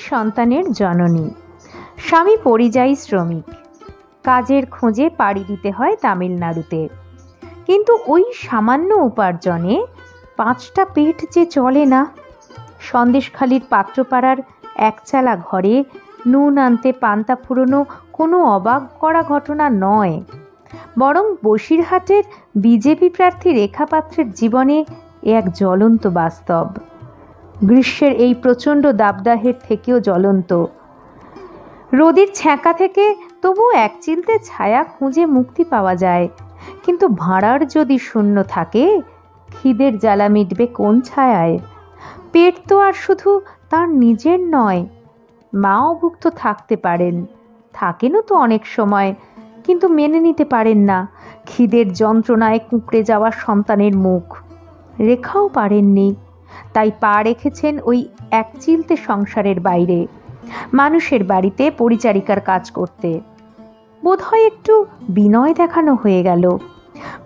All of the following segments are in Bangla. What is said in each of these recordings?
সন্তানের জননী। স্বামী পরিযায়ী শ্রমিক, কাজের খোঁজে পাড়ি দিতে হয় তামিলনাড়ুতে। কিন্তু ওই সামান্য উপার্জনে 5টা পেট যে চলে না। সন্দেশখালির পাত্রপাড়ার একচালা ঘরে নুন আনতে পান্তা ফুরোনো কোনো অবাক করা ঘটনা নয়, বরং বসিরহাটের বিজেপি প্রার্থী রেখা পাত্রের জীবনে এ এক জ্বলন্ত বাস্তব। গ্রীষ্মের এই প্রচণ্ড দাবদাহের থেকেও জ্বলন্ত। রোদের ছ্যাঁকা থেকে তবু এক চিলতে ছায়া খুঁজে মুক্তি পাওয়া যায়, কিন্তু ভাঁড়ার যদি শূন্য থাকে, খিদের জ্বালা মিটবে কোন ছায়ায়? পেট তো আর শুধু তার নিজের নয়। মাও ভুক্ত থাকতে পারেন, থাকেনও তো অনেক সময়, কিন্তু মেনে নিতে পারেন না খিদের যন্ত্রণায় কুঁকড়ে যাওয়া সন্তানের মুখ। রেখাও পারেননি, তাই পা রেখেছেন ওই এক চিলতে সংসারের বাইরে, মানুষের বাড়িতে পরিচারিকার কাজ করতে। বোধহয় একটু বিনয় দেখানো হয়ে গেল।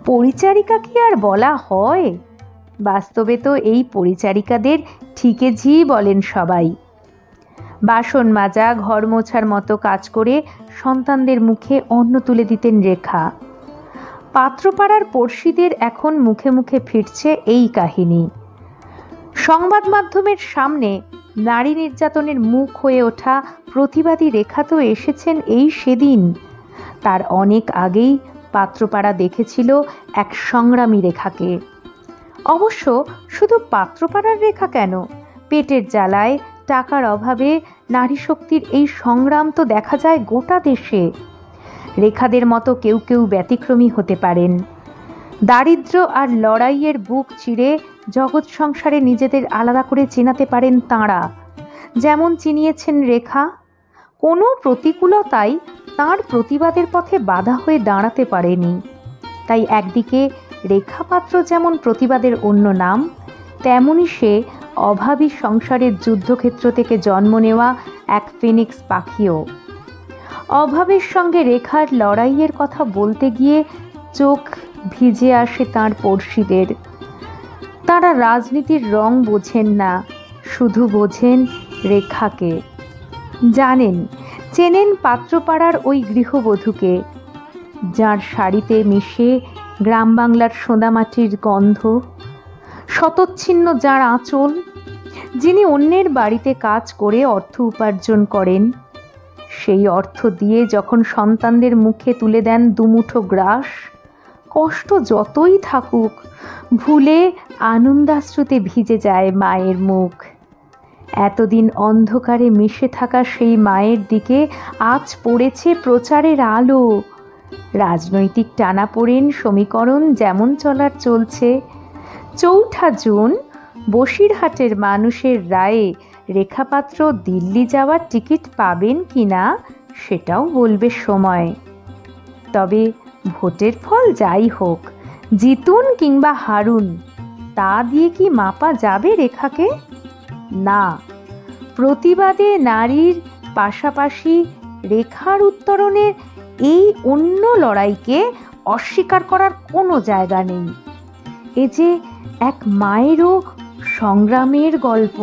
পরিচারিকা কি আর বলা হয়? বাস্তবে তো এই পরিচারিকাদের ঠিকে ঝি বলেন সবাই। বাসন মাজা, ঘর মোছার মতো কাজ করে সন্তানদের মুখে অন্ন তুলে দিতেন রেখা। পাত্রপাড়ার পড়শিদের এখন মুখে মুখে ফিরছে এই কাহিনী। সংবাদ মাধ্যমের সামনে নারী নির্যাতনের মুখ হয়ে ওঠা প্রতিবাদী রেখা তো এসেছেন এই সেদিন। তার অনেক আগেই পাত্রপাড়া দেখেছিল এক সংগ্রামী রেখাকে। অবশ্য শুধু পাত্রপাড়ার রেখা কেন, পেটের জ্বালায়, টাকার অভাবে নারী শক্তির এই সংগ্রাম তো দেখা যায় গোটা দেশে। রেখাদের মতো কেউ কেউ ব্যতিক্রমী হতে পারেন। দারিদ্র্য আর লড়াইয়ের বুক চিরে জগৎ সংসারে নিজেদের আলাদা করে চেনাতে পারেন তাঁরা, যেমন চিনিয়েছেন রেখা। কোনো প্রতিকূলতাই তাঁর প্রতিবাদের পথে বাধা হয়ে দাঁড়াতে পারেনি। তাই একদিকে রেখা পাত্র যেমন প্রতিবাদের অন্য নাম, তেমনি সে অভাবী সংসারের যুদ্ধক্ষেত্র থেকে জন্ম নেওয়া এক ফিনিক্স পাখিও। অভাবের সঙ্গে রেখার লড়াইয়ের কথা বলতে গিয়ে চোখ ভিজে আসে তাঁর পড়শিদের। তাঁরা রাজনীতির রং বোঝেন না, শুধু বোঝেন রেখাকে। জানেন, চেনেন পাত্রপাড়ার ওই গৃহবধূকে, যার শাড়িতে মিশে গ্রাম বাংলার সোঁদামাটির গন্ধ, শতচ্ছিন্ন যার আঁচল, যিনি অন্যের বাড়িতে কাজ করে অর্থ উপার্জন করেন। সেই অর্থ দিয়ে যখন সন্তানদের মুখে তুলে দেন দুমুঠো গ্রাস, কষ্ট যতই থাকুক ভুলে আনন্দাশ্রুতে ভিজে যায় মায়ের মুখ। এতদিন অন্ধকারে মিশে থাকা সেই মায়ের দিকে আজ পড়েছে প্রচারের আলো। রাজনৈতিক টানাপোড়েন, সমীকরণ যেমন চলার চলছে, 4 জুন বসিরহাটের মানুষের রায়ে রেখাপাত্র দিল্লি যাওয়ার টিকিট পাবেন কিনা সেটাও বলবে সময়। তবে ভোটের ফল যাই হোক, জিতুন কিংবা হারুন, তা দিয়ে কি মাপা যাবে রেখাকে? না। প্রতিবাদে নারীর পাশাপাশি রেখার উত্তরণের এই অন্য লড়াইকে অস্বীকার করার কোনো জায়গা নেই। এ যে এক মায়েরও সংগ্রামের গল্প।